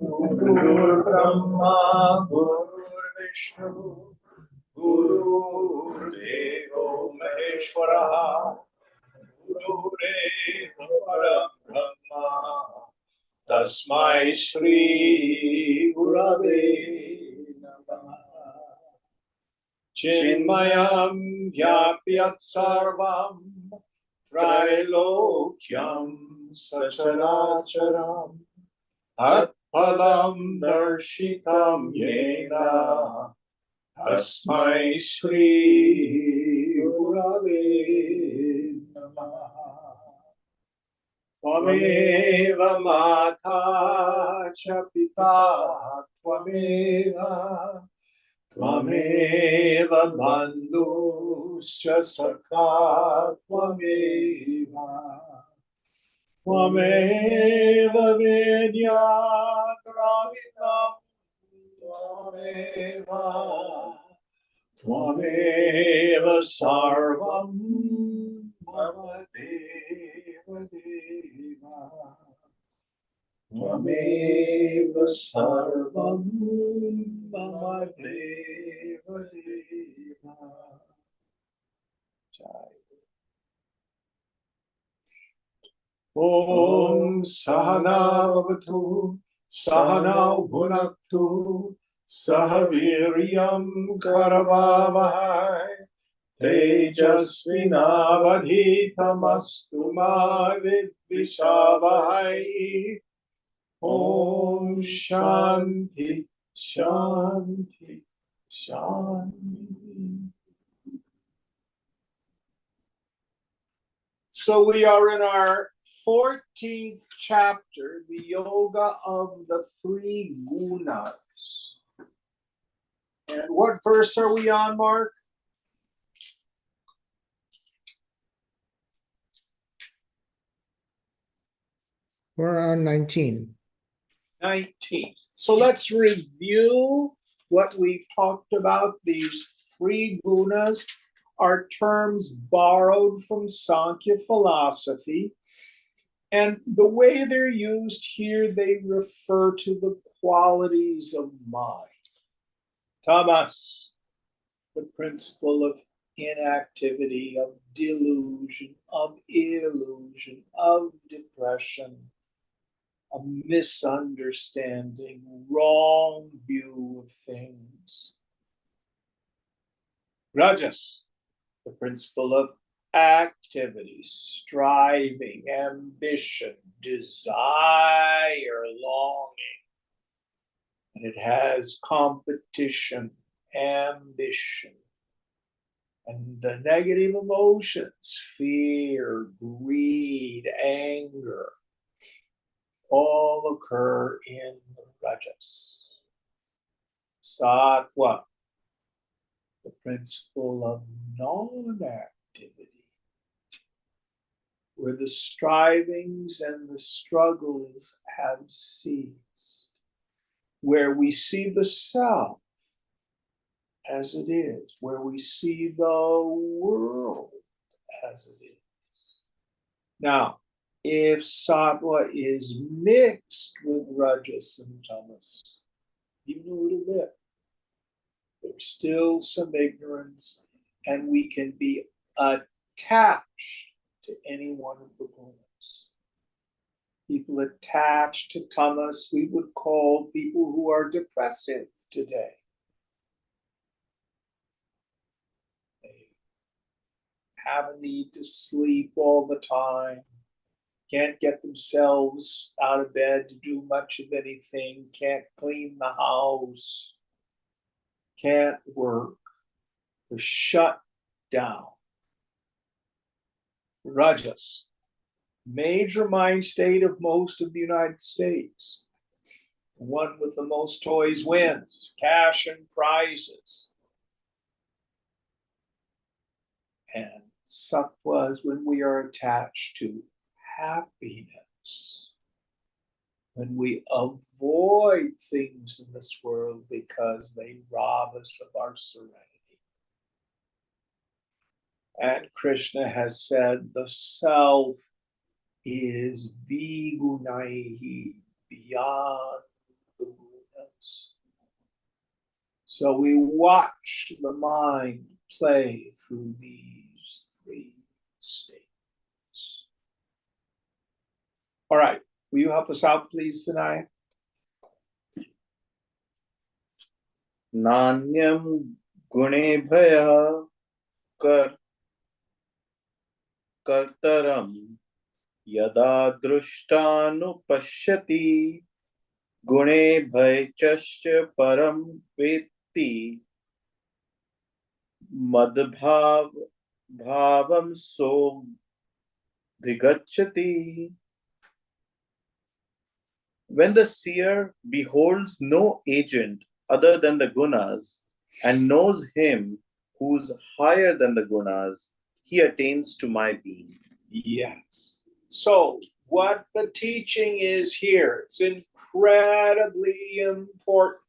Guru Brahma, Guru Vishnu, Guru Devo Maheshwara, Guru Param Brahma, Tasmai Shri Gurave Namaha. Chinmayam Vyapyat Sarvam Trilokyam Sacharacharam Atpadam Darshitam Yena Tasmai Shri Gurave Namaha. Tvameva Mata Cha Pita Tvameva Tvameva Bandhuscha Sakha Tvameva Tvameva Vedya Dravitam Tvameva Tvameva Sarvam Mama Deva Deva Tvameva Sarvam Mama Deva Deva. Om Sahana Bhavatu Sahana Bhunaktu Sahaviryam Karavavahai Tejasvinavadhitamastu ma vidvishavahai. Om Shanti Shanti Shanti. So we are in our 14th chapter, the Yoga of the Three Gunas. And what verse are we on, Mark? We're on 19. 19. So let's review what we've talked about. These three gunas are terms borrowed from Sankhya philosophy. And the way they're used here, they refer to the qualities of mind. Tamas, the principle of inactivity, of delusion, of illusion, of depression, a misunderstanding, wrong view of things. Rajas, the principle of activity, striving, ambition, desire, longing. And it has competition, ambition, and the negative emotions, fear, greed, anger, all occur in the rajas. Sattva, the principle of non-activity, where the strivings and the struggles have ceased, where we see the self as it is, where we see the world as it is. Now, if sattva is mixed with rajas and tamas, even a little bit, there's still some ignorance, and we can be attached to any one of the gunas. People attached to tamas, we would call people who are depressive today. They have a need to sleep all the time, can't get themselves out of bed to do much of anything, can't clean the house, can't work, they're shut down. Rajas, major mind state of most of the United States. The one with the most toys wins, cash and prizes. And sattva is when we are attached to happiness, when we avoid things in this world because they rob us of our serenity. And Krishna has said the self is vigunaihi, beyond the gunas. So we watch the mind play through these three states. All right, will you help us out, please, Vinaya? Nanyam gunebhaya kar kartaram yada drushtanu gunebhayachasya param vetti madbhav bhavam so dhigachati. When the seer beholds no agent other than the gunas and knows him who's higher than the gunas, he attains to my being. Yes. So what the teaching is here, it's incredibly important.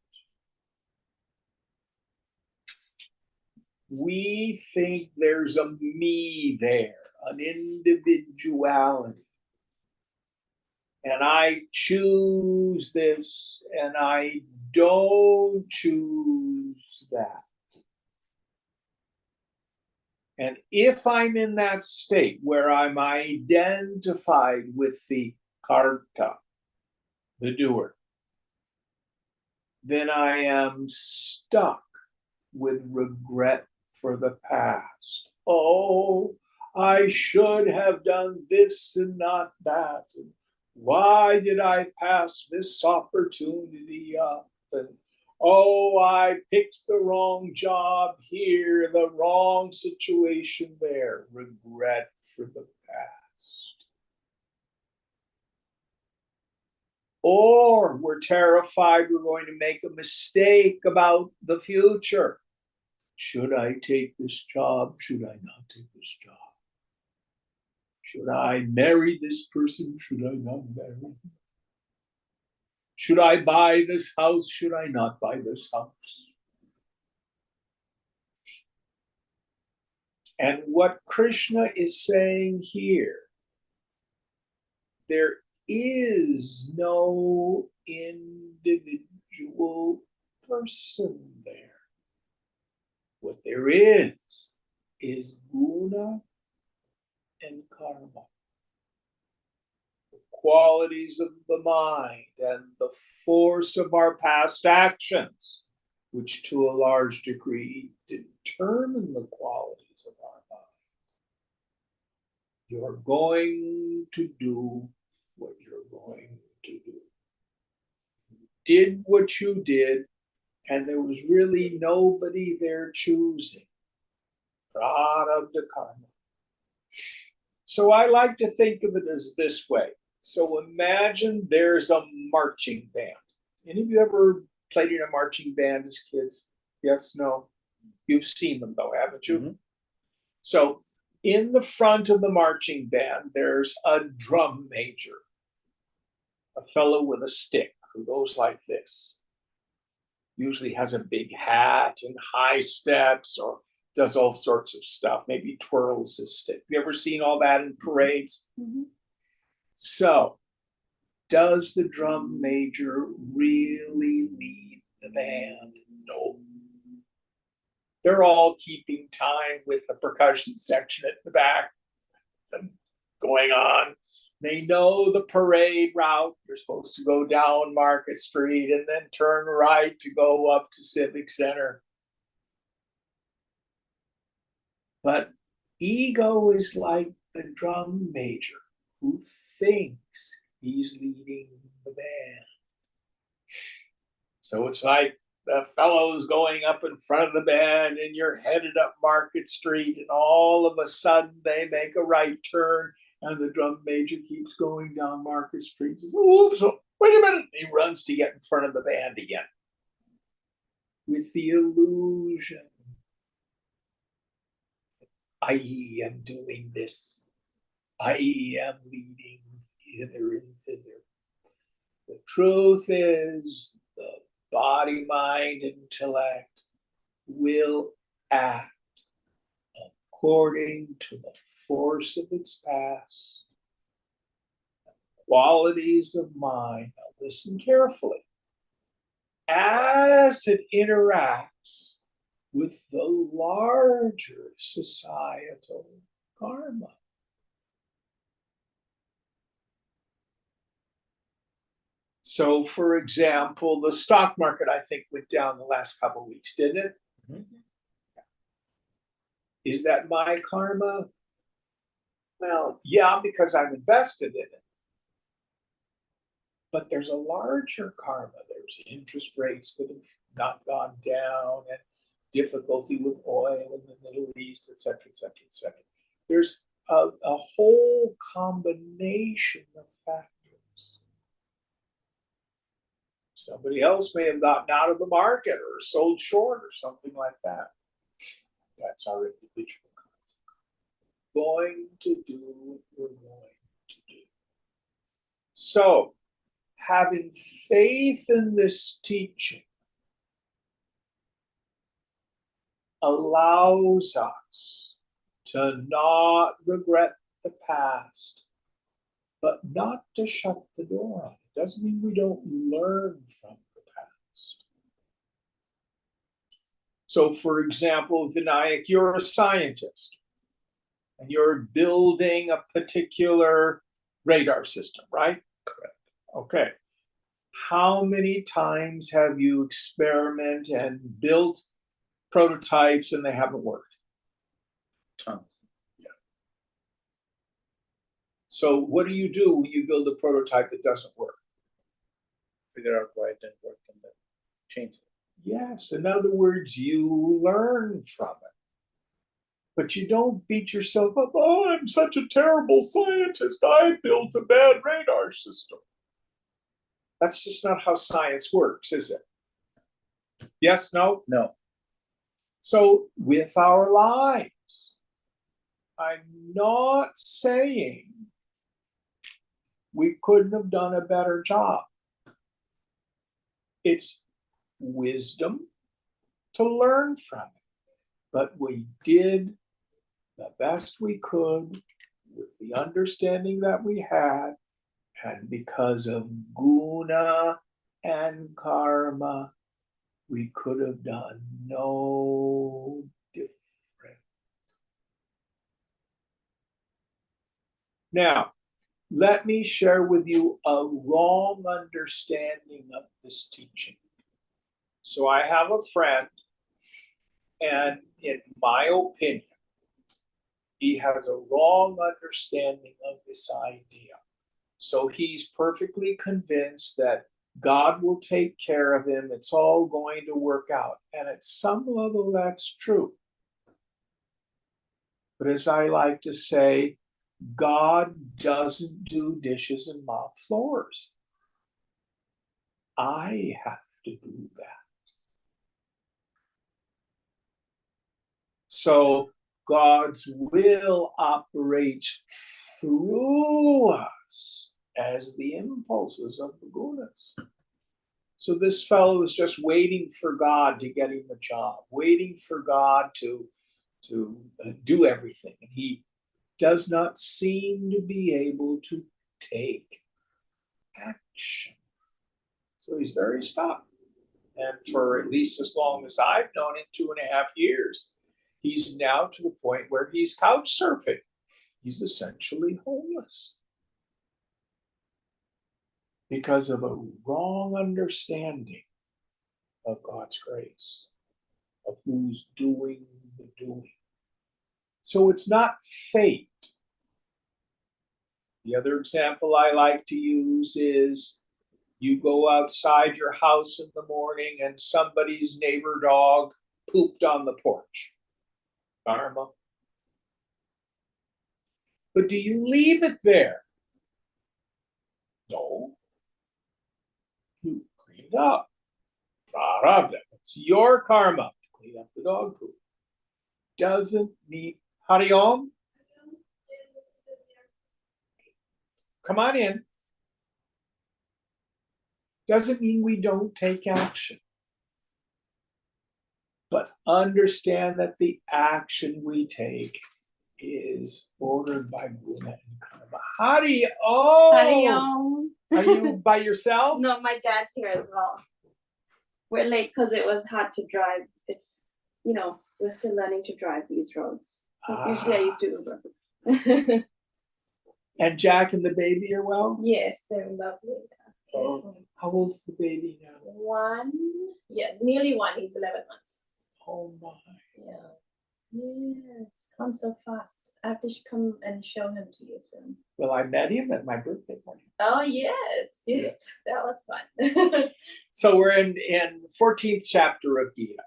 We think there's a me there, an individuality. And I choose this and I don't choose that. And if I'm in that state where I'm identified with the karta, the doer, then I am stuck with regret for the past. Oh, I should have done this and not that. And why did I pass this opportunity up? And oh, I picked the wrong job here, the wrong situation there. Regret for the past. Or we're terrified we're going to make a mistake about the future. Should I take this job? Should I not take this job? Should I marry this person? Should I not marry him? Should I buy this house? Should I not buy this house? And what Krishna is saying here, there is no individual person there. What there is guna and karma, the qualities of the mind and the force of our past actions, which to a large degree determine the qualities of our mind. You're going to do what you're going to do. You did what you did, and there was really nobody there choosing. Prarabdha karma. So I like to think of it as this way. So imagine there's a marching band. Any of you ever played in a marching band as kids? Yes, no? You've seen them though, haven't you? Mm-hmm. So in the front of the marching band, there's a drum major, a fellow with a stick who goes like this. Usually has a big hat and high steps or does all sorts of stuff, maybe twirls his stick. Have you ever seen all that in parades? Mm-hmm. So, does the drum major really lead the band? No. They're all keeping time with the percussion section at the back going on. They know the parade route. You're supposed to go down Market Street and then turn right to go up to Civic Center. But ego is like the drum major who thinks he's leading the band. So it's like the fellows going up in front of the band and you're headed up Market Street and all of a sudden they make a right turn and the drum major keeps going down Market Street. Oops, wait a minute. He runs to get in front of the band again. With the illusion I am doing this. I am leading hither and thither. The truth is, the body, mind, intellect will act according to the force of its past, qualities of mind. Now listen carefully. As it interacts with the larger societal karma. So, for example, the stock market, I think, went down the last couple of weeks, didn't it? Mhm. Is that my karma? Well, yeah, because I'm invested in it. But there's a larger karma. There's interest rates that have not gone down, and difficulty with oil in the Middle East, et cetera, et cetera, et cetera. There's a whole combination of factors. Somebody else may have gotten out of the market or sold short or something like that. That's our individual karma. Going to do what we're going to do. So, having faith in this teaching allows us to not regret the past, but not to shut the door on it. Doesn't mean we don't learn from the past. So, for example, Vinayak, you're a scientist and you're building a particular radar system, right? Correct. Okay. How many times have you experimented and built prototypes and they haven't worked? Tons. Yeah. So what do you do when you build a prototype that doesn't work? Figure out why it didn't work and then change it. Yes. In other words, you learn from it. But you don't beat yourself up. Oh, I'm such a terrible scientist. I built a bad radar system. That's just not how science works, is it? Yes, no? No. So with our lives, I'm not saying we couldn't have done a better job. It's wisdom to learn from it. But we did the best we could with the understanding that we had. And because of guna and karma, we could have done no different. Now, let me share with you a wrong understanding of this teaching. So I have a friend, and in my opinion, he has a wrong understanding of this idea. So he's perfectly convinced that God will take care of him. It's all going to work out. And at some level, that's true. But as I like to say, God doesn't do dishes and mop floors. I have to do that. So God's will operates through us as the impulses of the gunas. So this fellow is just waiting for God to get him a job, waiting for God to do everything. And he does not seem to be able to take action. So he's very stuck. And for at least as long as I've known him, 2.5 years, he's now to the point where he's couch surfing. He's essentially homeless because of a wrong understanding of God's grace, of who's doing the doing. So it's not fate. The other example I like to use is you go outside your house in the morning and somebody's neighbor dog pooped on the porch. Karma. But do you leave it there? No. You clean it up. Prarabdha. It's your karma to clean up the dog poop. Doesn't mean Hari Om. Come on in. Doesn't mean we don't take action. But understand that the action we take is ordered by Guna and Karma. Hari Om. Are you by yourself? No, my dad's here as well. We're late because it was hard to drive. It's, we're still learning to drive these roads. Usually I used to Uber. And Jack and the baby are well? Yes, they're lovely. Oh, how old's the baby now? Nearly one. He's 11 months. Oh my. Yeah, it's gone so fast. I have to come and show him to you soon. Well, I met him at my birthday party. Oh, yes, that was fun. So we're in 14th chapter of Gita.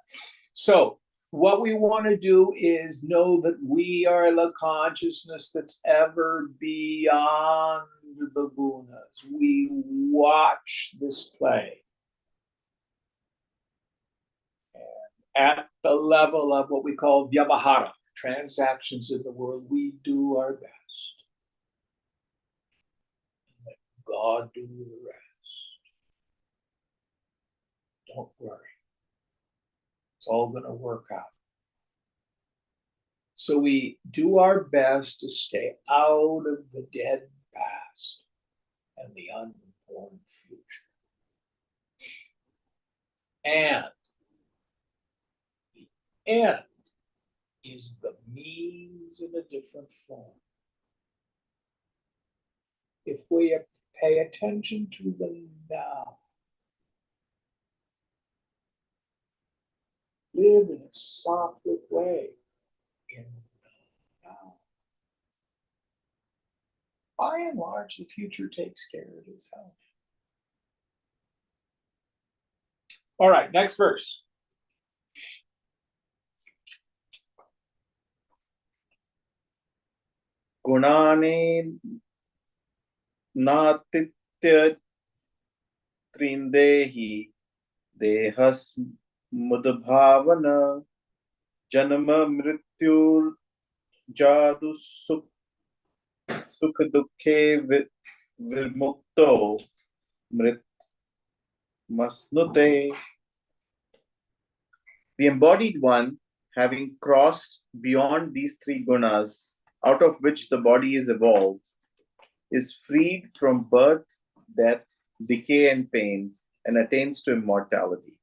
So what we want to do is know that we are the consciousness that's ever beyond the gunas. We watch this play. And at the level of what we call vyavahara, transactions in the world, we do our best. Let God do the rest. Don't worry. It's all going to work out. So we do our best to stay out of the dead past and the unborn future. And the end is the means in a different form. If we pay attention to the now, live in a sattvic way in the now. By and large, the future takes care of itself. All right, next verse. Gunane natitya trindehi dehas mudbhavana janma mrityur jadu sukha dukhe vimukto mrit masnute. The embodied one, having crossed beyond these three gunas, out of which the body is evolved, is freed from birth, death, decay, and pain, and attains to immortality.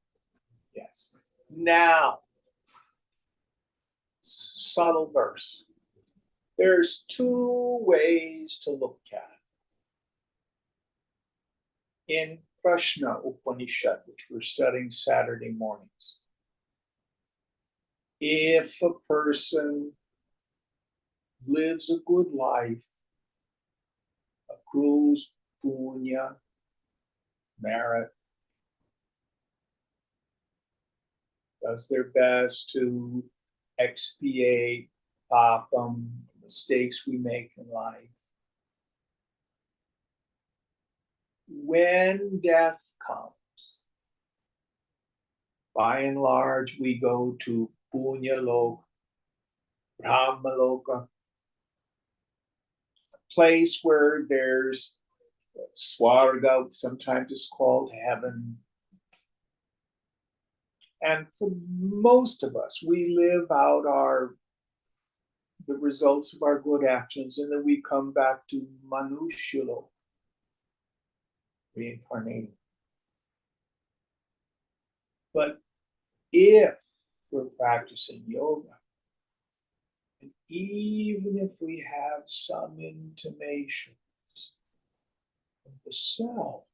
Yes. Now, subtle verse. There's two ways to look at it. In Prashna Upanishad, which we're studying Saturday mornings, if a person lives a good life, accrues punya, merit, does their best to expiate papam, mistakes we make in life. When death comes, by and large, we go to Punya Loka, Brahma Loka, a place where there's Swarga, sometimes it's called heaven. And for most of us, we live out the results of our good actions, and then we come back to Manushya, reincarnating. But if we're practicing yoga, and even if we have some intimations of the self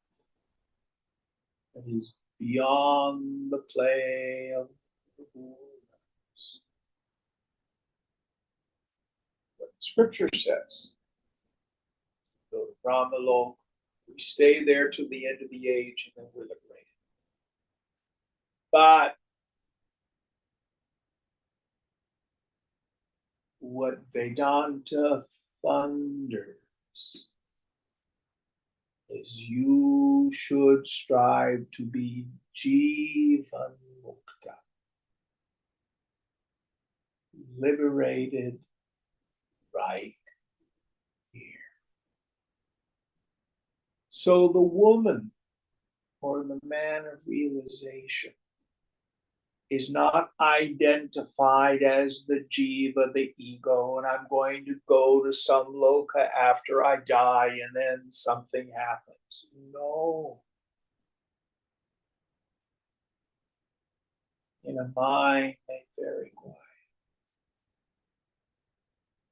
that is beyond the play of the Buddhas, what the scripture says, go to Brahmalok, we stay there till the end of the age, and then we're liberated. But what Vedanta thunders is you should strive to be Jivan Mukta, liberated right here. So the woman or the man of realization is not identified as the jiva, the ego, and I'm going to go to some loka after I die and then something happens. No. In a mind made very quiet,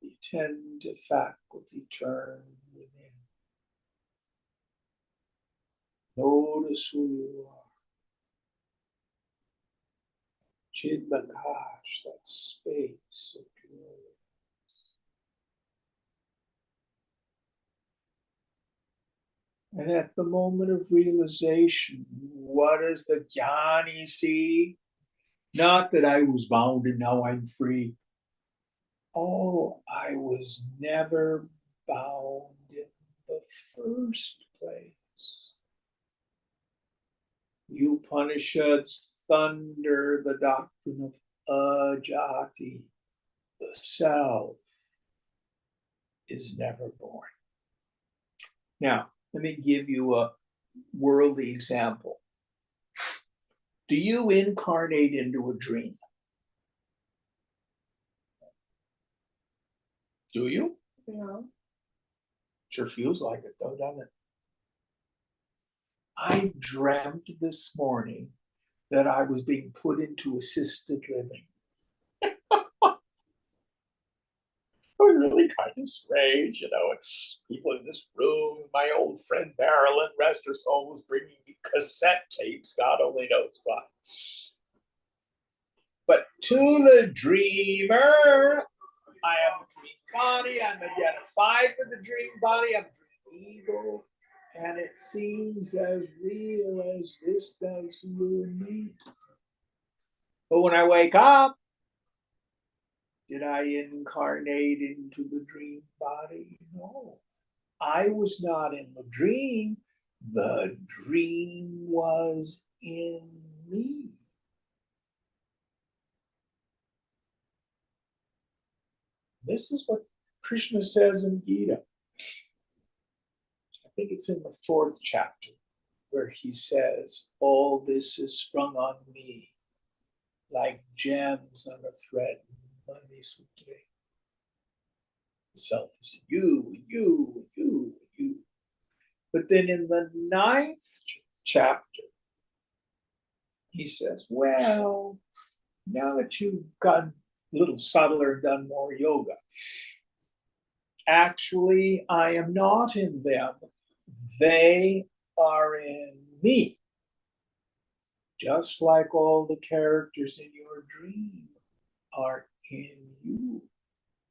you tend to faculty turn within. Notice who you are. Chidbakash, that space of joy. And at the moment of realization, what does the jnani see? Not that I was bound and now I'm free. Oh, I was never bound in the first place. Upanishads thunder the doctrine of ajati, the self is never born. Now, let me give you a worldly example. Do you incarnate into a dream? Do you? No. Sure feels like it though, doesn't it? I dreamt this morning that I was being put into assisted living. It was really kind of strange, people in this room, my old friend Marilyn, rest her soul, was bringing me cassette tapes, God only knows why. But to the dreamer, I am the dream body, I'm identified with the dream body, I'm the dream ego, and it seems as real as this does to you and me. But when I wake up, did I incarnate into the dream body? No. I was not in the dream. The dream was in me. This is what Krishna says in Gita. I think it's in the 4th chapter where he says, all this is sprung on me like gems on a thread. The self is you, you, you, you. But then in the 9th chapter, he says, well, now that you've gotten a little subtler, done more yoga, actually, I am not in them. They are in me. Just like all the characters in your dream are in you.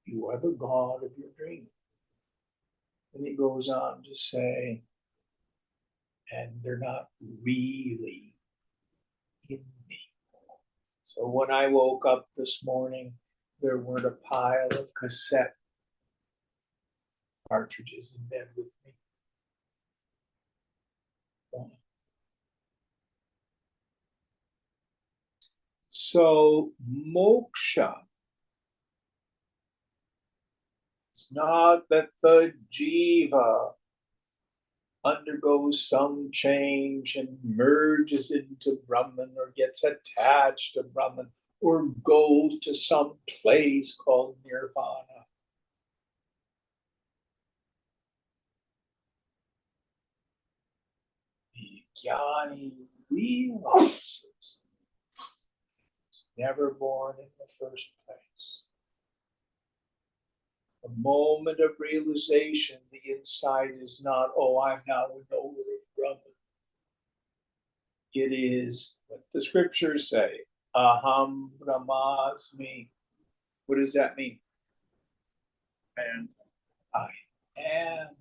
You are the God of your dream. And he goes on to say, and they're not really in me. So when I woke up this morning, there weren't a pile of cassette cartridges in bed with me. So moksha, it's not that the jiva undergoes some change and merges into Brahman or gets attached to Brahman or goes to some place called nirvana. The jnani realizes it's never born in the first place. The moment of realization, the insight is not, oh, I'm now a knower of Brahman. It is what the scriptures say, aham brahmasmi. What does that mean? And I am.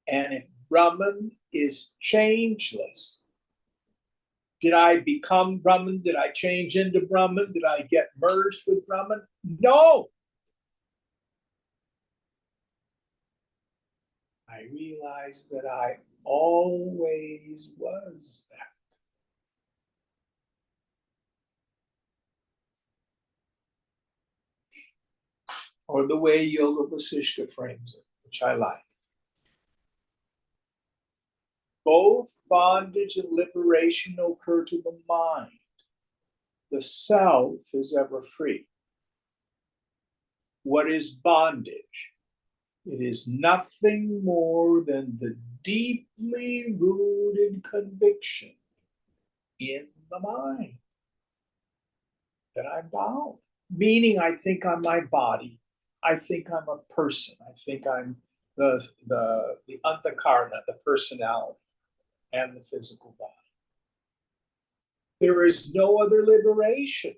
And if Brahman is changeless, did I become Brahman? Did I change into Brahman? Did I get merged with Brahman? No. I realized that I always was that. or the way Yoga Vasishtha frames it, which I like. Both bondage and liberation occur to the mind. The self is ever free. What is bondage? It is nothing more than the deeply rooted conviction in the mind that I'm bound. Meaning, I think I'm my body. I think I'm a person. I think I'm the antakarna, the personality, and the physical body. There is no other liberation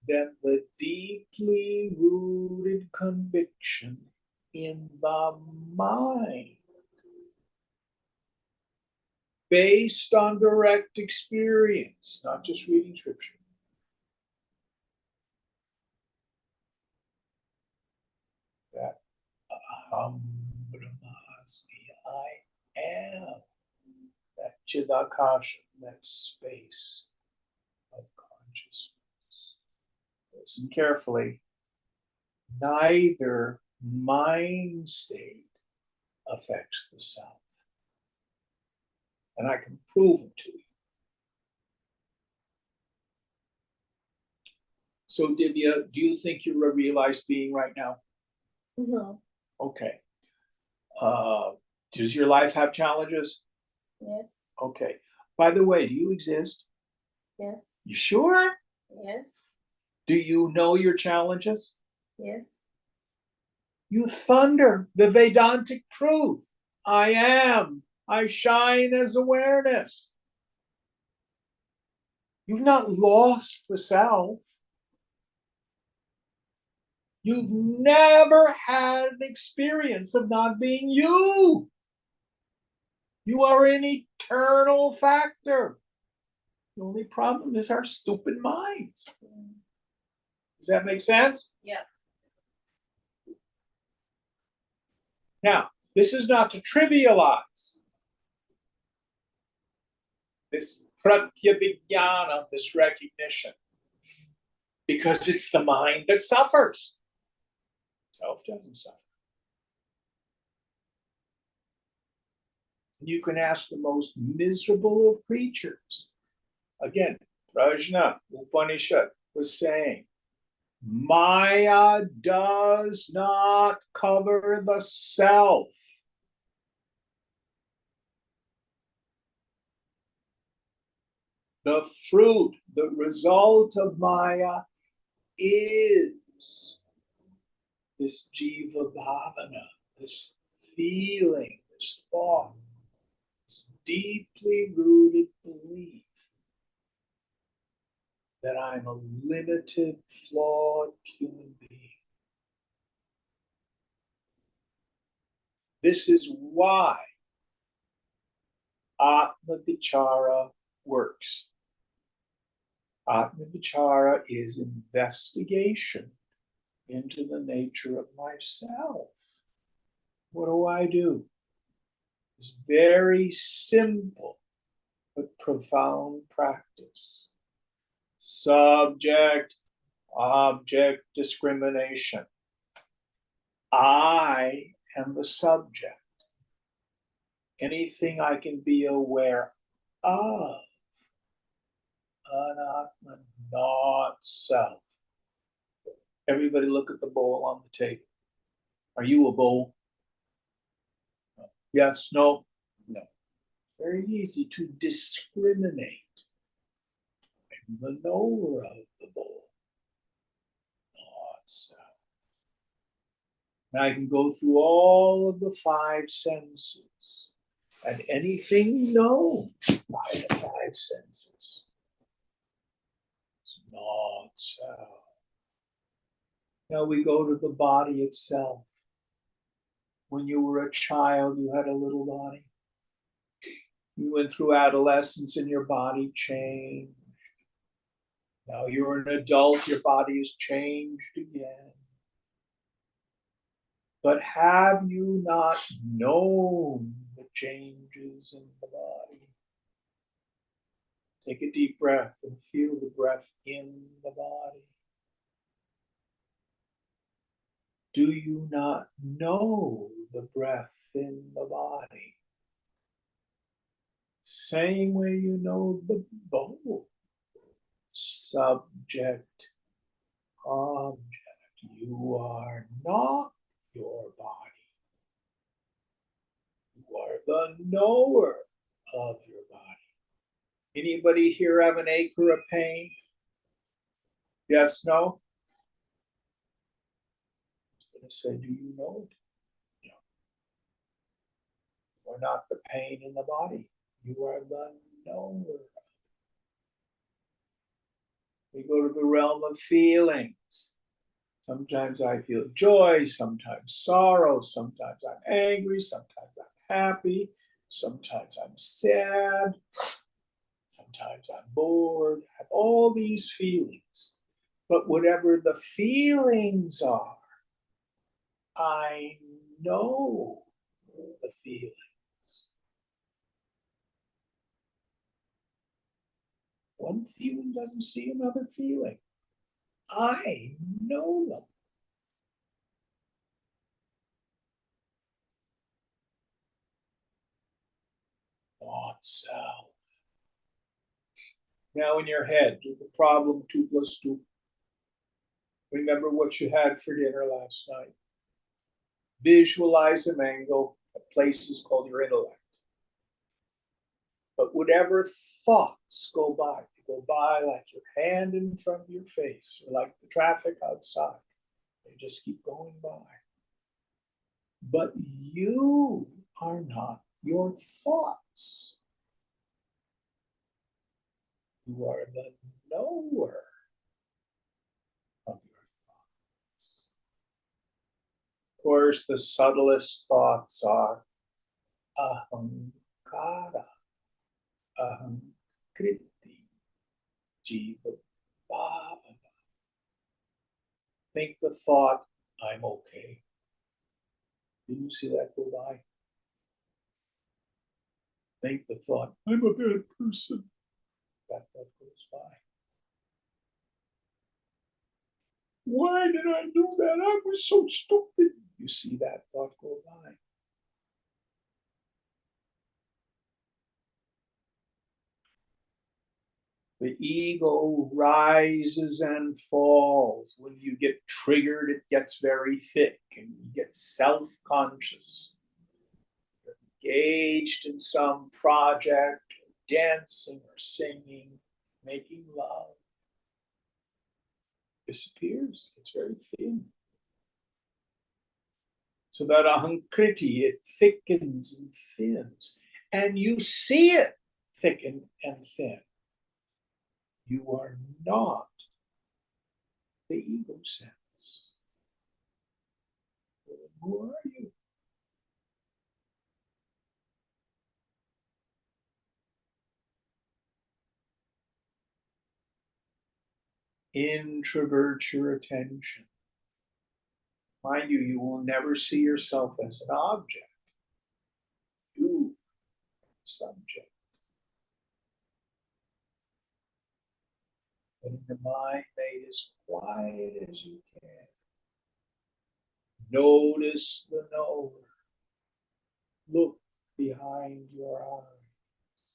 than the deeply rooted conviction in the mind, based on direct experience, not just reading scripture. That aham brahmasmi, I am, that chidakasha, that space of consciousness. Listen carefully. Neither mind state affects the self. And I can prove it to you. So, Divya, do you think you're a realized being right now? No. Okay. Does your life have challenges? Yes. Okay. By the way, do you exist? Yes. You sure? Yes. Do you know your challenges? Yes. You thunder the Vedantic truth. I am. I shine as awareness. You've not lost the self. You've never had an experience of not being you. You are an eternal factor. The only problem is our stupid minds. Does that make sense? Yeah. Now, this is not to trivialize this pratyabhigyana, this recognition, because it's the mind that suffers. Self doesn't suffer. You can ask the most miserable of creatures. Again, Prajna Upanishad was saying, Maya does not cover the self. The fruit, the result of Maya is this jiva bhavana, this feeling, this thought, this deeply rooted belief that I'm a limited, flawed human being. This is why Atma Vichara works. Atma Vichara is investigation into the nature of myself. What do? It's very simple but profound practice. Subject object discrimination. I am the subject. Anything I can be aware of, anatma, not self. Everybody look at the bowl on the table. Are you a bowl? No. Yes, no, no. Very easy to discriminate. I'm the knower of the bowl, not self. And I can go through all of the five senses and anything known by the five senses. It's not self. Now we go to the body itself. When you were a child, you had a little body. You went through adolescence and your body changed. Now you're an adult, your body has changed again. But have you not known the changes in the body? Take a deep breath and feel the breath in the body. Do you not know the breath in the body? Same way you know the bowl. Subject, object. You are not your body. You are the knower of your body. Anybody here have an ache or a pain? Yes, no? I was going to say, do you know it? No. You are not the pain in the body. You are the knower. We go to the realm of feelings. Sometimes I feel joy, sometimes sorrow, sometimes I'm angry, sometimes I'm happy, sometimes I'm sad, sometimes I'm bored. I have all these feelings. But whatever the feelings are, I know the feeling. One feeling doesn't see another feeling. I know them. Not self. Now in your head, do the problem 2 plus 2. Remember what you had for dinner last night. Visualize a mango. A place is called your intellect. But whatever thoughts go by, they go by like your hand in front of your face, or like the traffic outside. They just keep going by. But you are not your thoughts. You are the knower of your thoughts. Of course, the subtlest thoughts are ahankara, ahankriti, jiva bhava. Think the thought, I'm okay. Did you see that go by? Think the thought, I'm a bad person. That goes by. Why did I do that? I was so stupid. You see that thought go by. The ego rises and falls. When you get triggered, it gets very thick and you get self-conscious. You're engaged in some project, dancing or singing, making love. Disappears. It's very thin. So that ahankriti, it thickens and thins. And you see it thicken and thin. You are not the ego sense. Who are you? Introvert your attention. Mind you, you will never see yourself as an object. You, subject. When your mind made as quiet as you can. Notice the knower. Look behind your eyes.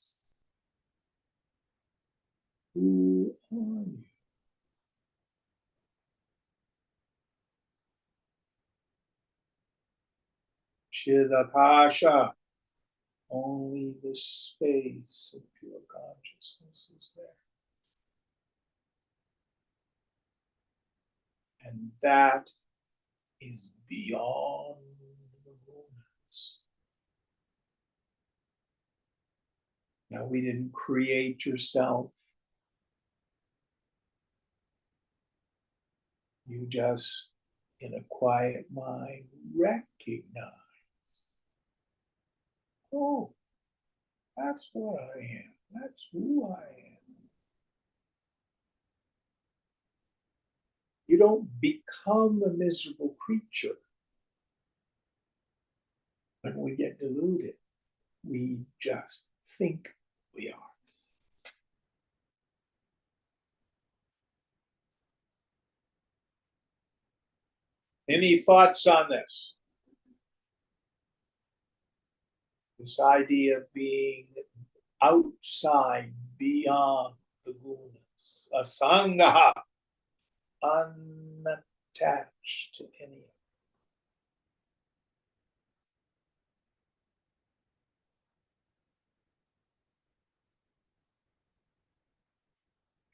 Who are you? Chidakasha. Only the space of pure consciousness is there. And that is beyond the moments. Now, we didn't create yourself. You just, in a quiet mind, recognize, oh, that's what I am. That's who I am. You don't become a miserable creature when we get deluded. We just think we are. Any thoughts on this? This idea of being outside, beyond the gunas, asanga, unattached to any of it.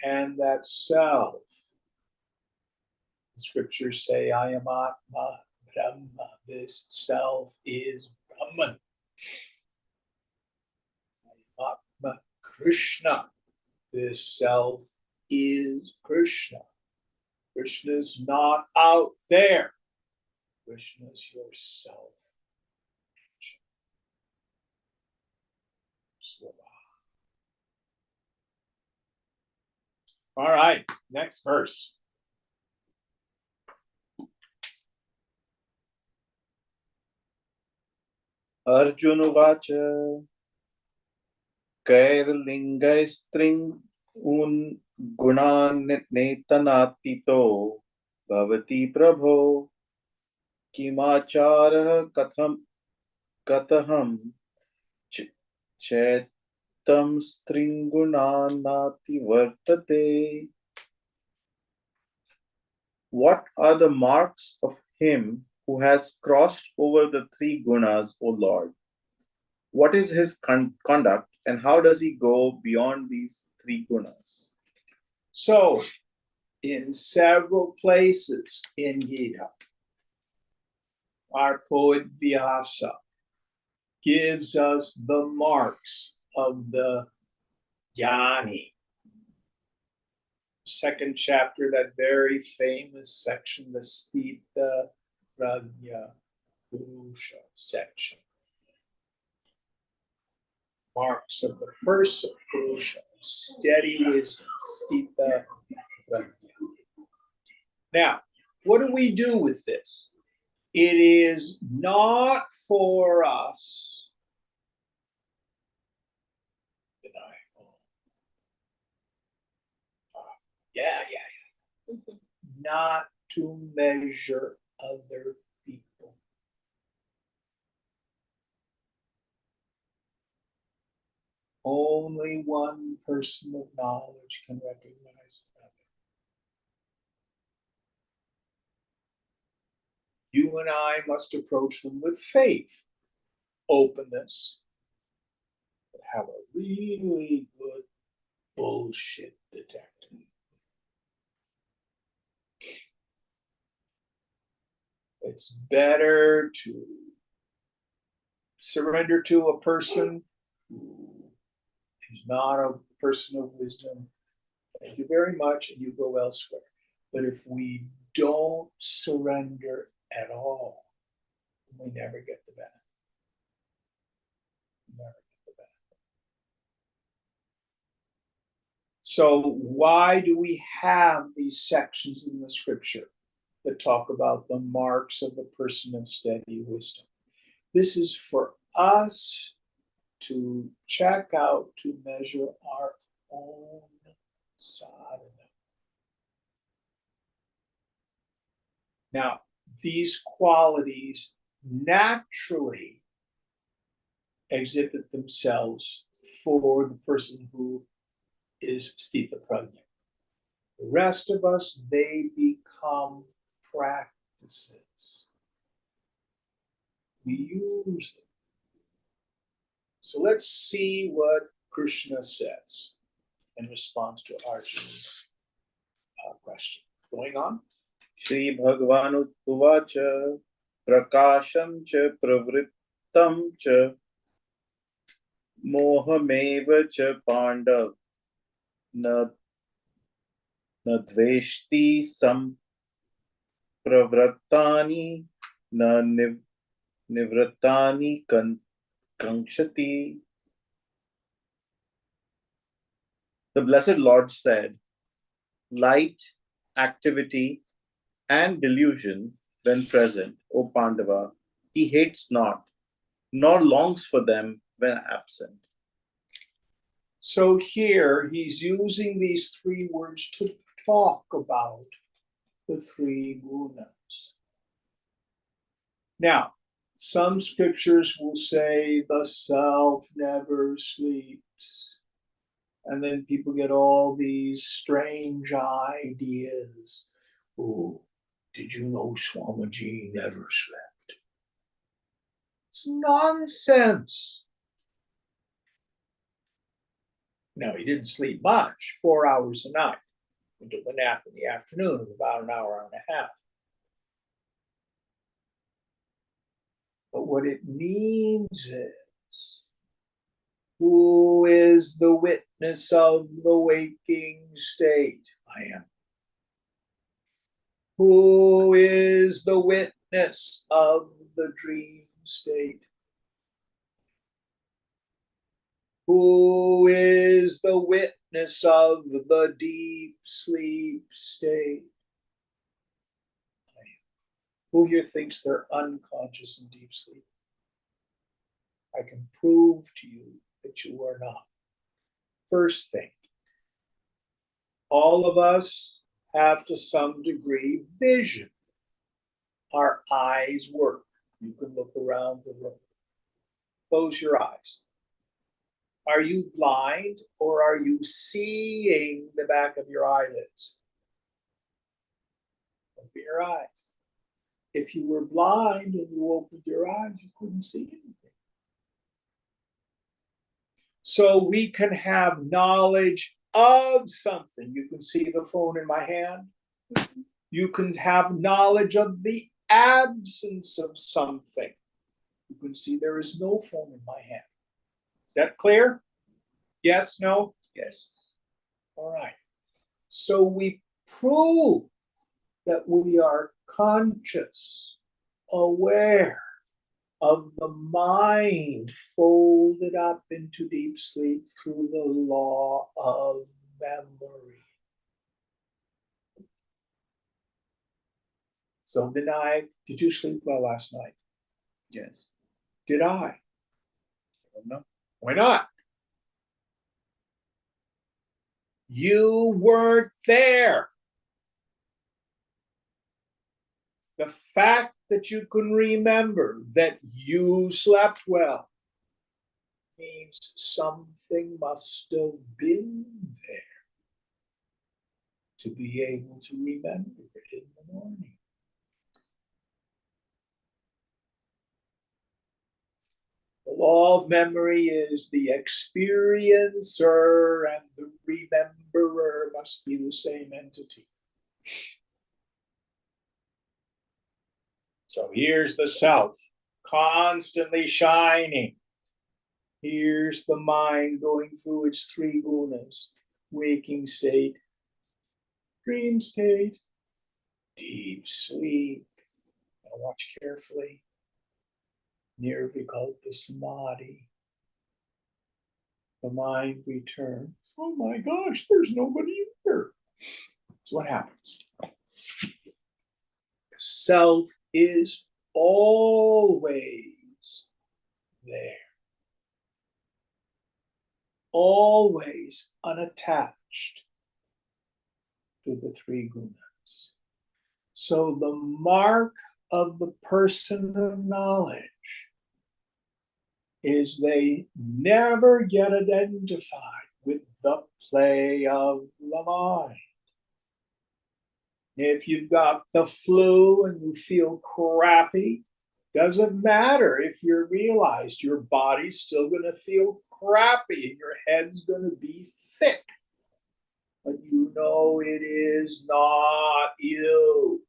And that self, the scriptures say, I am Atma, Brahma. This self is Brahman. I am Atma, Krishna. This self is Krishna. Krishna is not out there. Krishna is yourself. All right, next verse. Arjunuvacha Kairlingaistring un gunanetanatito bhavati prabho kimachara kataham chetam stringunanati vartate. What are the marks of him who has crossed over the three gunas, O Lord? What is his conduct and how does he go beyond these three gunas? So, in several places in Gita, our poet Vyasa gives us the marks of the jnani. Second chapter, that very famous section, the Stita Prajna Purusha section. Marks of the person, Purusha, steady wisdom, Stita Prajna. Now, what do we do with this? It is not for us. Yeah. Not to measure other people. Only one person of knowledge can recognize another. You and I must approach them with faith, openness, but have a really good bullshit detector. It's better to surrender to a person who is not a person of wisdom. Thank you very much, and you go elsewhere. But if we don't surrender at all, we never get the benefit. Never get the benefit. So why do we have these sections in the scripture that talk about the marks of the person of steady wisdom? This is for us to check out, to measure our own sadhana. Now, these qualities naturally exhibit themselves for the person who is Stita Prajna. The rest of us, they become practices. We use them. So let's see what Krishna says in response to Arjuna's question. Going on. Shri Bhagwan Uvacha Prakasham cha pravrittam cha mohameva cha pandav na dveshti sam pravrattani na nivrattani kankshati. The Blessed Lord said, light, activity, and delusion when present, O Pandava, he hates not, nor longs for them when absent. So here he's using these three words to talk about the three gunas. Now, some scriptures will say the self never sleeps. And then people get all these strange ideas. Oh, did you know Swamiji never slept? It's nonsense. No, he didn't sleep much, 4 hours a night. He took a nap in the afternoon of about an hour and a half. But what it means is, who is the witness of the waking state? I am. Who is the witness of the dream state? Who is the witness of the deep sleep state? Who here thinks they're unconscious in deep sleep? I can prove to you that you are not. First thing, all of us have to some degree vision. Our eyes work. You can look around the room. Close your eyes. Are you blind or are you seeing the back of your eyelids? Open your eyes. If you were blind and you opened your eyes, you couldn't see anything. So we can have knowledge of something. You can see the phone in my hand. You can have knowledge of the absence of something. You can see there is no phone in my hand. Is that clear? Yes, no? Yes. All right. So we prove that we are conscious, aware of the mind folded up into deep sleep through the law of memory. So did you sleep well last night? Yes. Did I? I don't know. Why not? You weren't there. The fact that you can remember that you slept well means something must have been there to be able to remember it in the morning. The law of memory is the experiencer and the rememberer must be the same entity. So here's the self, constantly shining. Here's the mind going through its three gunas: waking state, dream state, deep sleep. Now watch carefully. Nirvikalpa samadhi. The mind returns. Oh my gosh, there's nobody here. So what happens? Self is always there. Always unattached to the three gunas. So the mark of the person of knowledge is they never get identified with the play of the mind. If you've got the flu and you feel crappy, doesn't matter if you're realized your body's still going to feel crappy and your head's going to be thick. But you know it is not you.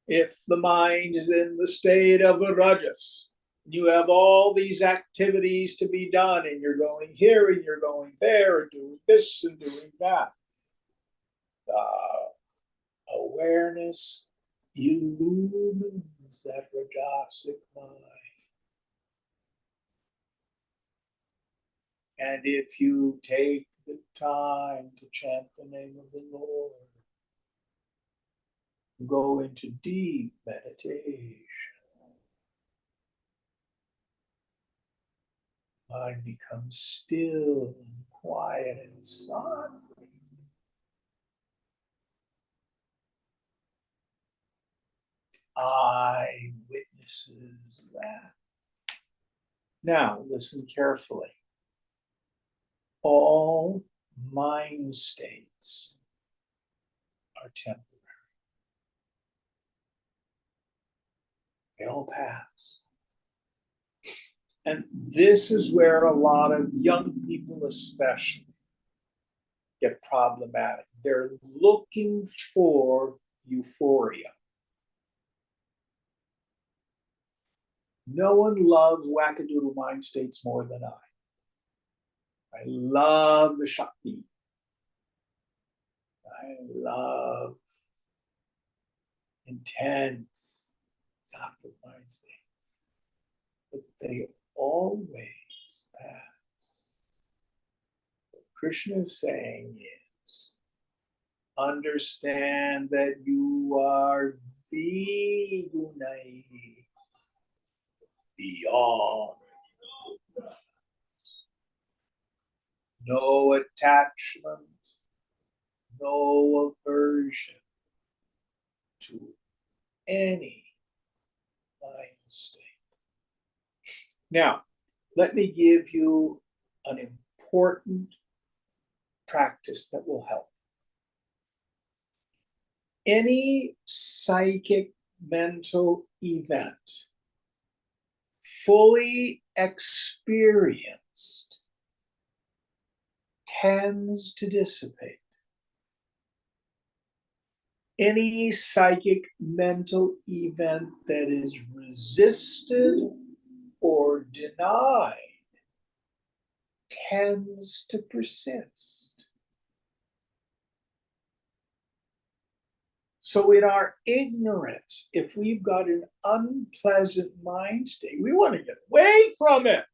If the mind is in the state of a rajas, you have all these activities to be done and you're going here and you're going there and doing this and doing that. Awareness illumines that rajasic mind. And if you take the time to chant the name of the Lord, go into deep meditation, mind becomes still and quiet and silent. eyewitnesses of that. Now, listen carefully. All mind states are temporary. They all pass. And this is where a lot of young people, especially, get problematic. They're looking for euphoria. No one loves wackadoodle mind states more than I. I love the Shakti. I love intense sattvic mind states. But they always pass. What Krishna is saying is, understand that you are vigunai, beyond. No attachment, no aversion to any mind state. Now, let me give you an important practice that will help. Any psychic mental event fully experienced tends to dissipate. Any psychic mental event that is resisted or denied tends to persist. So in our ignorance, if we've got an unpleasant mind state, we want to get away from it.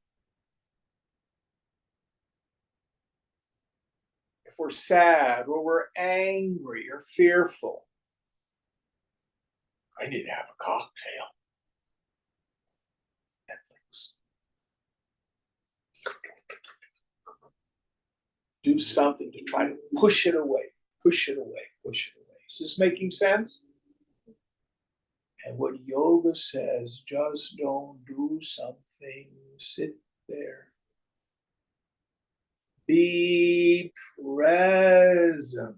If we're sad or we're angry or fearful, I need to have a cocktail. Netflix. Do something to try to push it away, push it away, push it away. Is this making sense? And what yoga says, just don't do something, sit there. Be present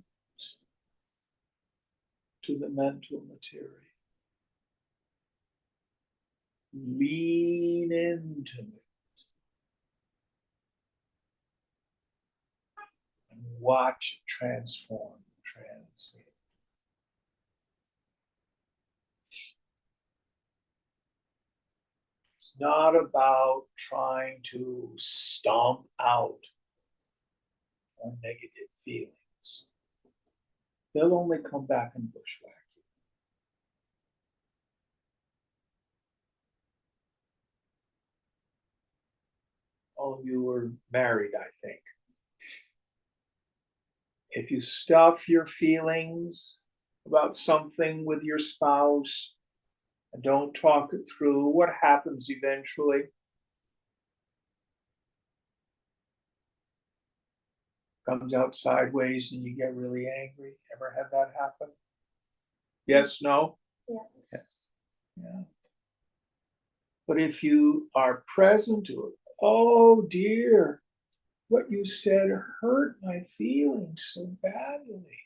to the mental material. Lean into it. And watch it transform, transmute. It's not about trying to stomp out negative feelings. They'll only come back and bushwhack you. All of you are married, I think. If you stuff your feelings about something with your spouse and don't talk it through, what happens eventually? Comes out sideways and you get really angry. Ever had that happen? Yes, no? Yeah. Yes. Yeah. But if you are present to it, oh dear, what you said hurt my feelings so badly.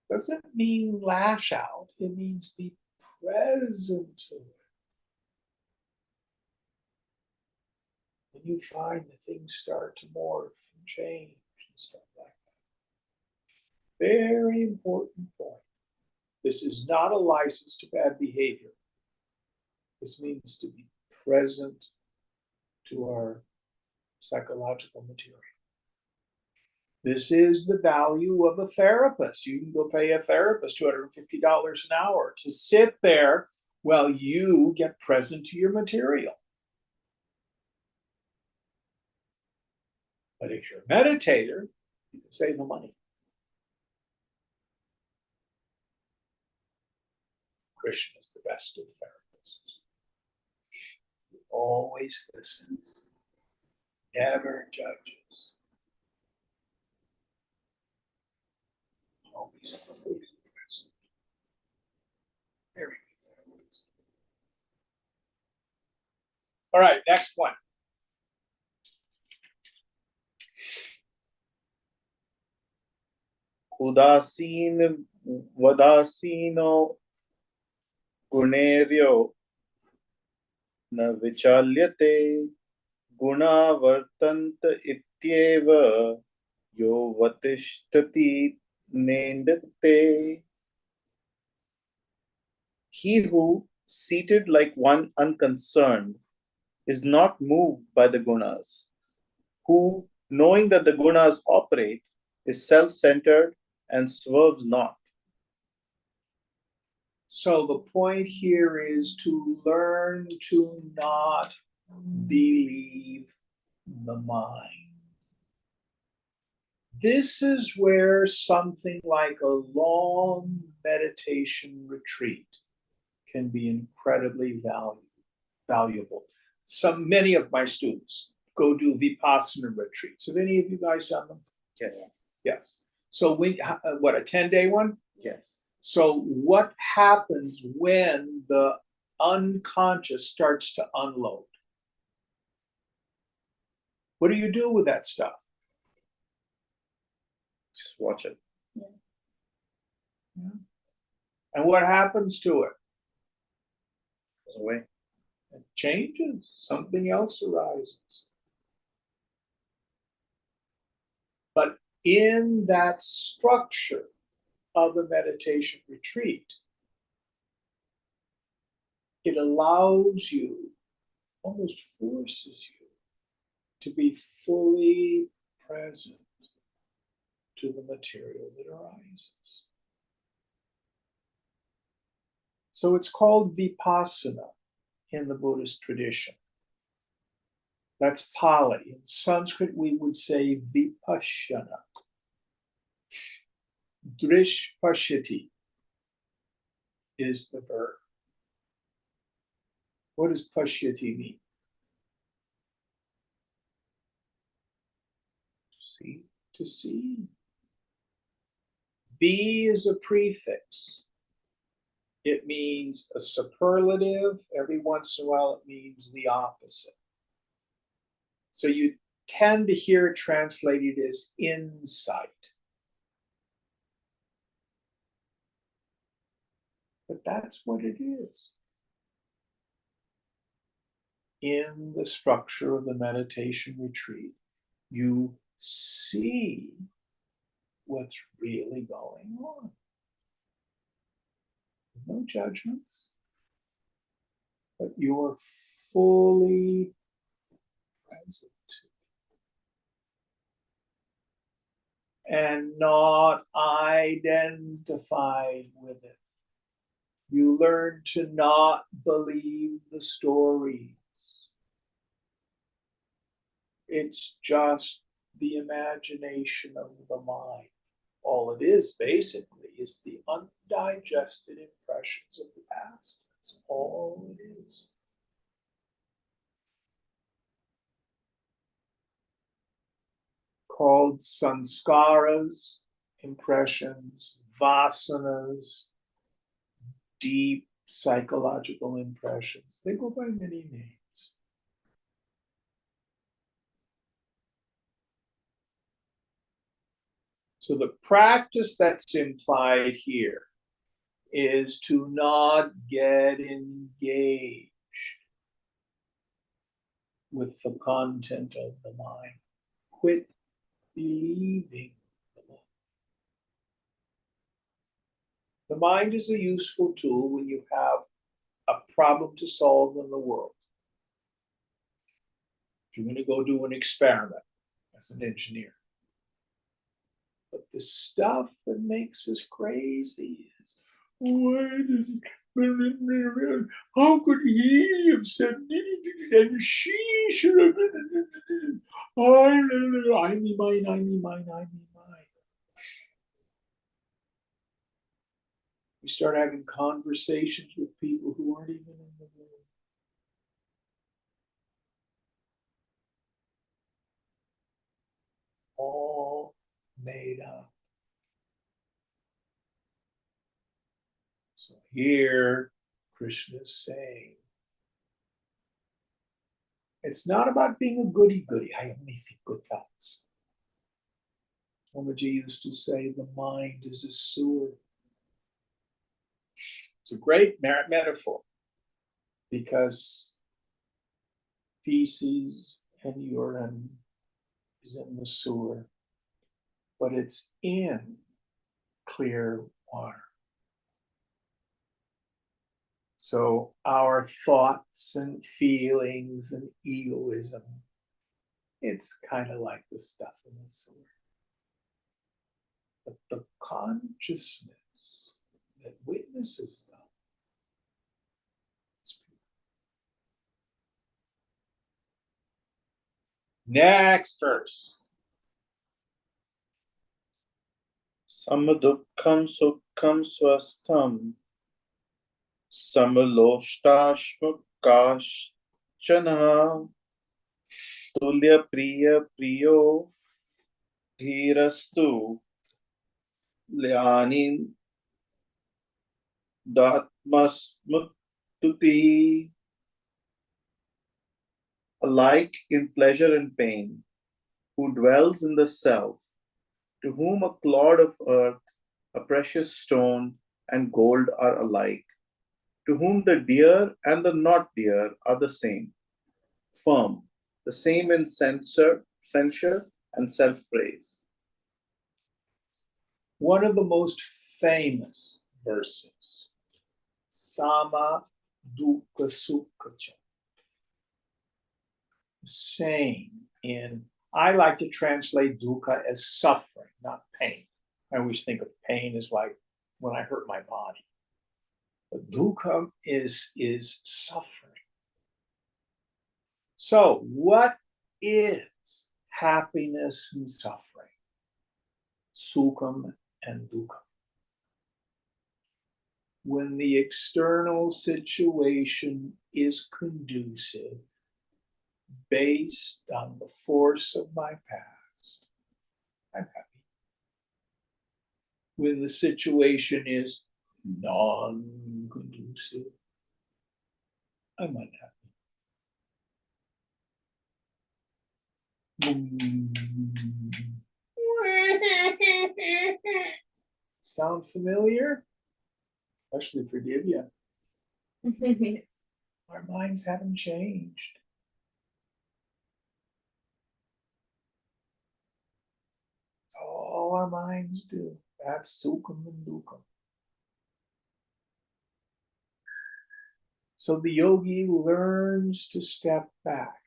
Doesn't mean lash out, it means be present to it. When you find that things start to morph and change and stuff like that. Very important point. This is not a license to bad behavior. This means to be present to our psychological material. This is the value of a therapist. You can go pay a therapist $250 an hour to sit there while you get present to your material. But if you're a meditator, you can save the money. Krishna is the best of therapists. He always listens, never judges, always fully present. All right, next one. Udasin vadasino guneryo na vichalyate guna vartant ityeva yo vatishtati nendate. He who, seated like one unconcerned, is not moved by the gunas, who, knowing that the gunas operate, is self centered and swerves not. So the point here is to learn to not believe the mind. This is where something like a long meditation retreat can be incredibly valuable. Many of my students go do Vipassana retreats. Have any of you guys done them? Yes. Yes. So what, a 10-day one? Yes. So what happens when the unconscious starts to unload? What do you do with that stuff? Just watch it. Yeah. And what happens to it? Goes away. It changes. Something else arises. But in that structure of the meditation retreat, it allows you, almost forces you, to be fully present to the material that arises. So it's called vipassana in the Buddhist tradition. That's Pali. In Sanskrit, we would say vipassana. Drish pashyati is the verb. What does pashyati mean? See? To see. V is a prefix. It means a superlative. Every once in a while, it means the opposite. So you tend to hear it translated as insight. But that's what it is. In the structure of the meditation retreat, you see what's really going on. No judgments, but you're fully present and not identified with it. You learn to not believe the stories. It's just the imagination of the mind. All it is basically is the undigested impressions of the past. That's all it is. Called sanskaras, impressions, vasanas, deep psychological impressions. They go by many names. So the practice that's implied here is to not get engaged with the content of the mind. Quit believing the mind. The mind is a useful tool when you have a problem to solve in the world. If you're going to go do an experiment as an engineer. But the stuff that makes us crazy is, how could he have said and she should have been, I mean mine. We start having conversations with people who aren't even in the room. All made up. So here, Krishna is saying, It's not about being a goody-goody. I only think good thoughts. Swamiji used to say the mind is a sewer. It's a great metaphor because feces and urine is in the sewer, but it's in clear water. So our thoughts and feelings and egoism, it's kind of like the stuff in the sewer. But the consciousness that witnesses them, next verse. Samadukham sukham swastham Samaloshtashmakashchana Tulya priya priyo dhirastu Lyanin datmasmuktuti. Alike in pleasure and pain, who dwells in the self, to whom a clod of earth, a precious stone, and gold are alike, to whom the dear and the not dear are the same, firm, the same in censure and self-praise. One of the most famous verses, Sama Dukkha Sukhacha, saying in, I like to translate dukkha as suffering, not pain. I always think of pain as like when I hurt my body. But dukkha is suffering. So what is happiness and suffering? Sukham and dukkha. When the external situation is conducive, based on the force of my past, I'm happy. When the situation is non-conducive, I'm unhappy. Sound familiar? Especially for Divya. Our minds haven't changed. That's all our minds do. That's sukham and dukkha. So the yogi learns to step back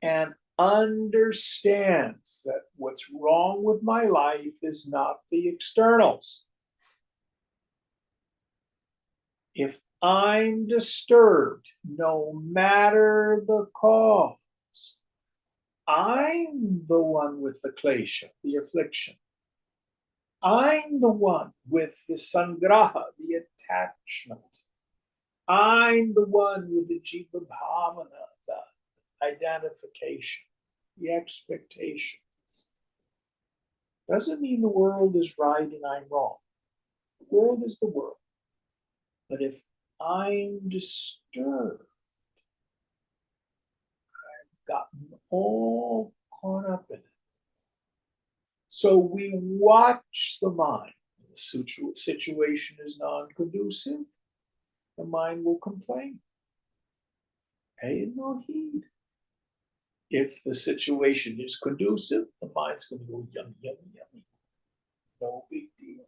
and understands that what's wrong with my life is not the externals. If I'm disturbed, no matter the cause, I'm the one with the klesha, the affliction. I'm the one with the sangraha, the attachment. I'm the one with the jiva bhavana, the identification, the expectations. Doesn't mean the world is right and I'm wrong. The world is the world. But if I'm disturbed, I've gotten all caught up in it. So we watch the mind. The situation is non-conducive. The mind will complain. Pay no heed. If the situation is conducive, the mind's going to go yummy, yummy, yummy. No big deal.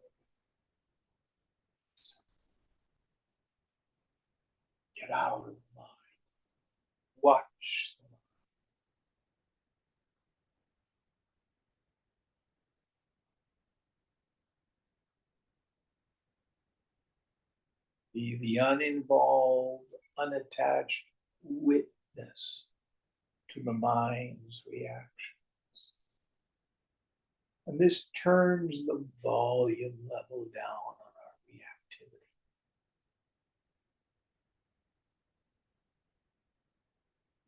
Get out of the mind. Watch the mind. Be the uninvolved, unattached witness to the mind's reactions. And this turns the volume level down on our reactivity.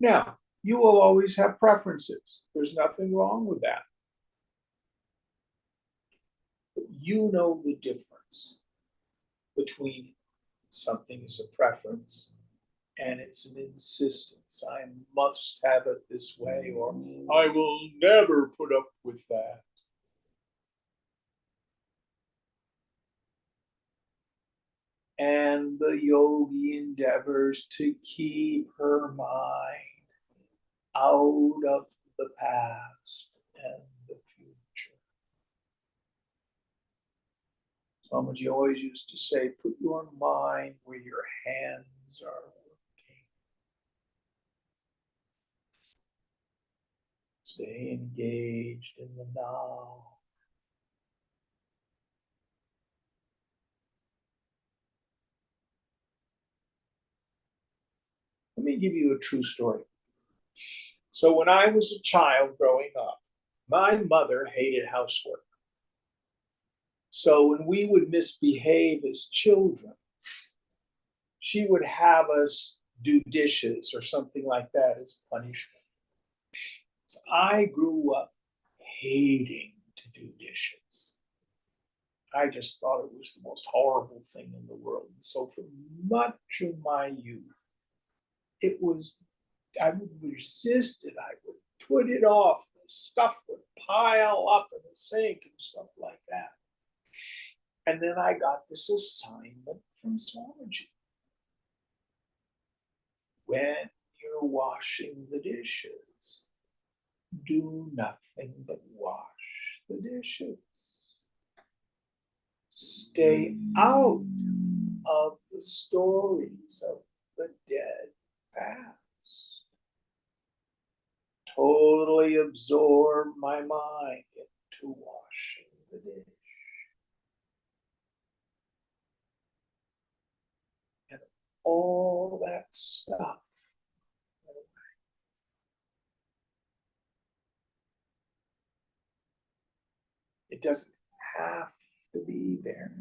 Now, you will always have preferences. There's nothing wrong with that. But you know the difference between something is a preference And it's an insistence. I must have it this way, or I will never put up with that. And the yogi endeavors to keep her mind out of the past and the future. Swamiji always used to say, put your mind where your hands are working. Stay engaged in the now. Let me give you a true story. So when I was a child growing up, my mother hated housework. So when we would misbehave as children, she would have us do dishes or something like that as punishment. So I grew up hating to do dishes. I just thought it was the most horrible thing in the world. And so for much of my youth, it was, I would resist it. I would put it off. The stuff would pile up in the sink and stuff like that. And then I got this assignment from Swamiji. When you're washing the dishes, do nothing but wash the dishes. Stay out of the stories of the dead past. Totally absorb my mind into washing the dish. And all that stuff. It doesn't have to be there.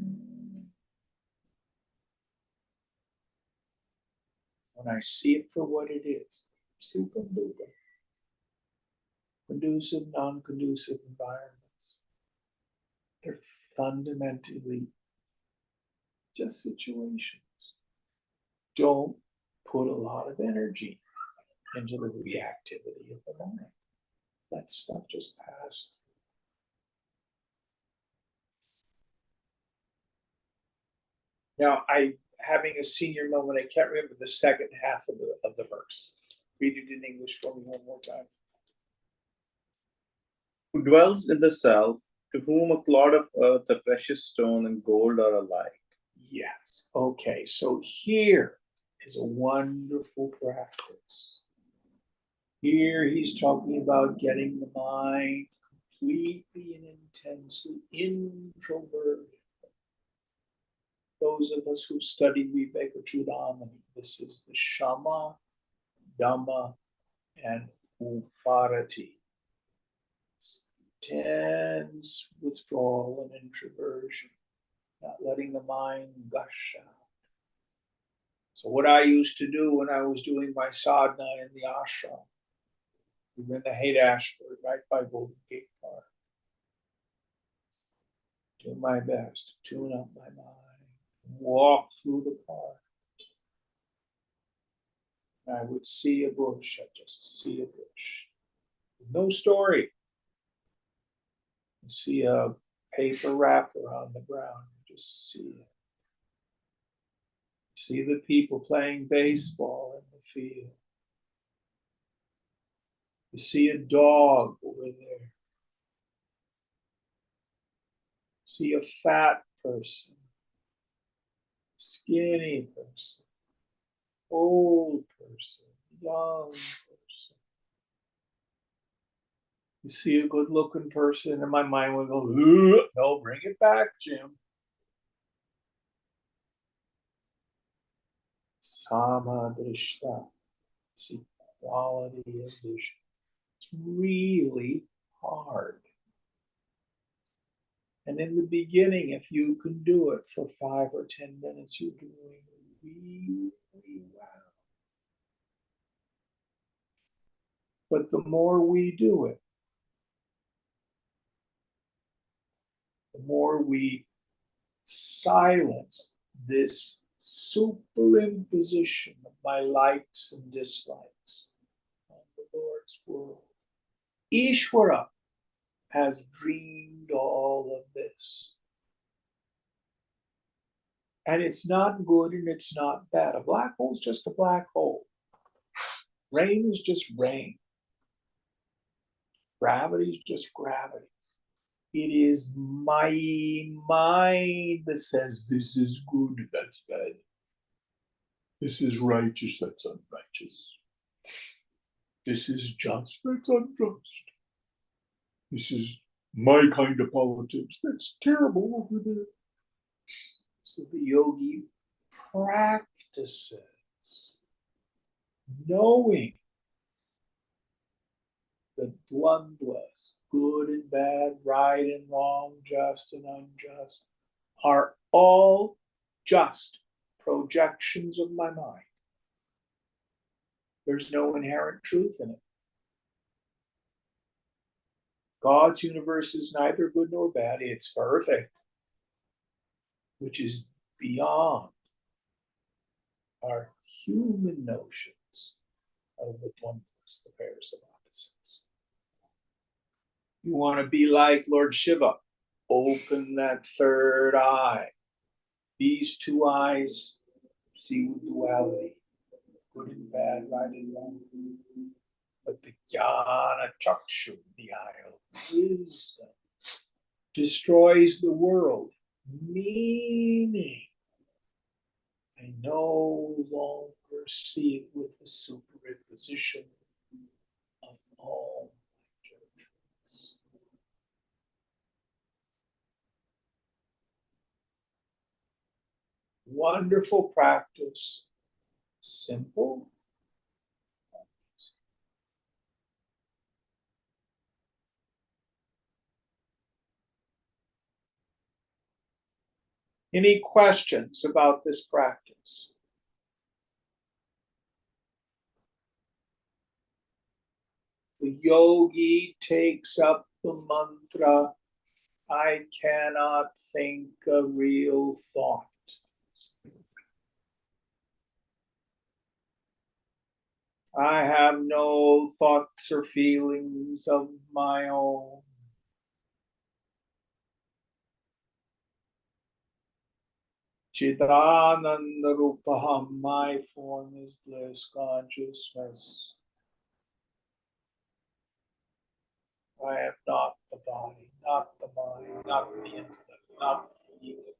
When I see it for what it is, super duper, conducive, non-conducive environments, they're fundamentally just situations. Don't put a lot of energy into the reactivity of the mind. Let stuff just pass. Now, having a senior moment, I can't remember the second half of the verse. Read it in English for me one more time. Who dwells in the self, to whom a clod of earth, a precious stone, and gold are alike. Yes. Okay, so here is a wonderful practice. Here he's talking about getting the mind completely and intensely introverted. Those of us who studied Vivekachudamani, this is the Shama, Dhamma, and Uparati. Tense withdrawal and introversion, not letting the mind gush out. So what I used to do when I was doing my sadhana in the ashram, we were in the Haight Ashford, right by Golden Gate Park. Do my best to tune up my mind, walk through the park. And I would see a bush, I'd just see a bush. No story. You see a paper wrapper on the ground, you just see it. See the people playing baseball in the field. You see a dog over there. See a fat person, skinny person, old person, young person. You see a good looking person, and my mind would go, no, bring it back, Jim. Samadrishta. It's equality of vision. It's really hard. And in the beginning, if you can do it for 5 or 10 minutes, you're doing really well. But the more we do it, the more we silence this superimposition of my likes and dislikes on the Lord's world. Ishvara has dreamed all of this. And it's not good and it's not bad. A black hole is just a black hole. Rain is just rain. Gravity is just gravity. It is my mind that says this is good, that's bad. This is righteous, that's unrighteous. This is just, that's unjust. This is my kind of politics, that's terrible over there. So the yogi practices knowing the dvandvas, good and bad, right and wrong, just and unjust, are all just projections of my mind. There's no inherent truth in it. God's universe is neither good nor bad, it's perfect, which is beyond our human notions of the dvandvas, the pairs of opposites. You want to be like Lord Shiva, open that third eye. These two eyes see duality, good and bad, right and wrong. But the jnana chakshu, the eye of wisdom, destroys the world, meaning I no longer see it with the superimposition of all my judgments. Wonderful practice, simple. Any questions about this practice? The yogi takes up the mantra, I cannot think a real thought. I have no thoughts or feelings of my own. Chidananda Rupaham, my form is bliss consciousness. I am not the body, not the mind, not the intellect, not the ego.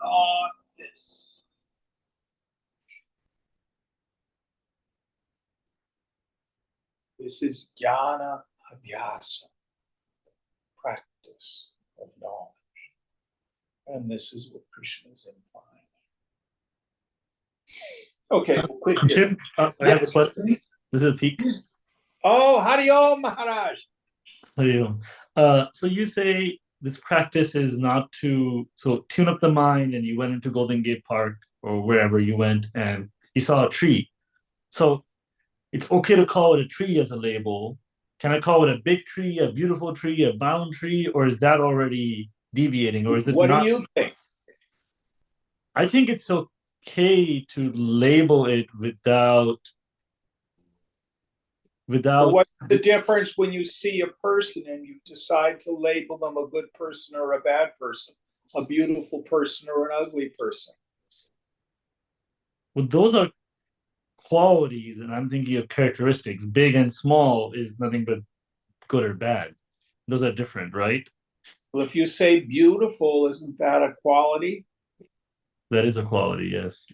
Not this. This is jnana abhyasa, practice of knowledge. And this is what Krishna is implying. Okay, we'll quit here. Chip, I have a question. This is a peak. Oh, Hari Om Maharaj. So you say this practice is not to tune up the mind, and you went into Golden Gate Park or wherever you went and you saw a tree. So it's okay to call it a tree as a label. Can I call it a big tree, a beautiful tree, a bound tree, or is that already deviating, or is it What not? do you think? I think it's okay to label it without Well, what's the difference when you see a person and you decide to label them a good person or a bad person, a beautiful person or an ugly person? Well, those are qualities, and I'm thinking of characteristics. Big and small is nothing but good or bad. Those are different, right? Well, if you say beautiful, isn't that a quality? That is a quality, yes.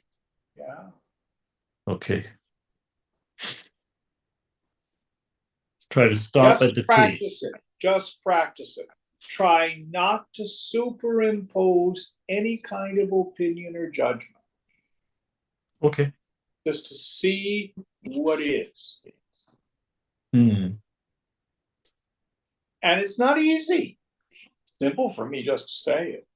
Yeah. Okay. Try to stop at the tree. Just practice it. Try not to superimpose any kind of opinion or judgment. Okay. Just to see what is. Hmm. And it's not easy. Simple for me just to say it.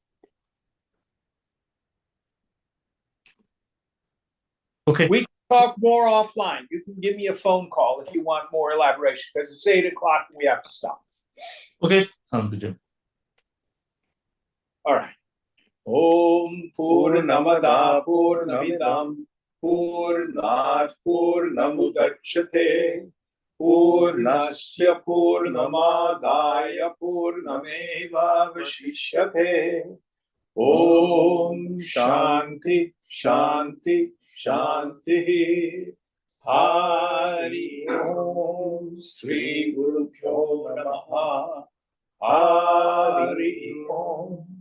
Okay. We can talk more offline. You can give me a phone call if you want more elaboration, because it's 8 o'clock and we have to stop. Okay. Sounds good, Jim. All right. Om Purnamada Purnamidam Purnat Purnamudachyate Purnasya Purnamadaya Purnameva Vashishyate. Om Shanti Shanti Shanti. Hari Om Sri Guru Pyo Namaha. Hari Om.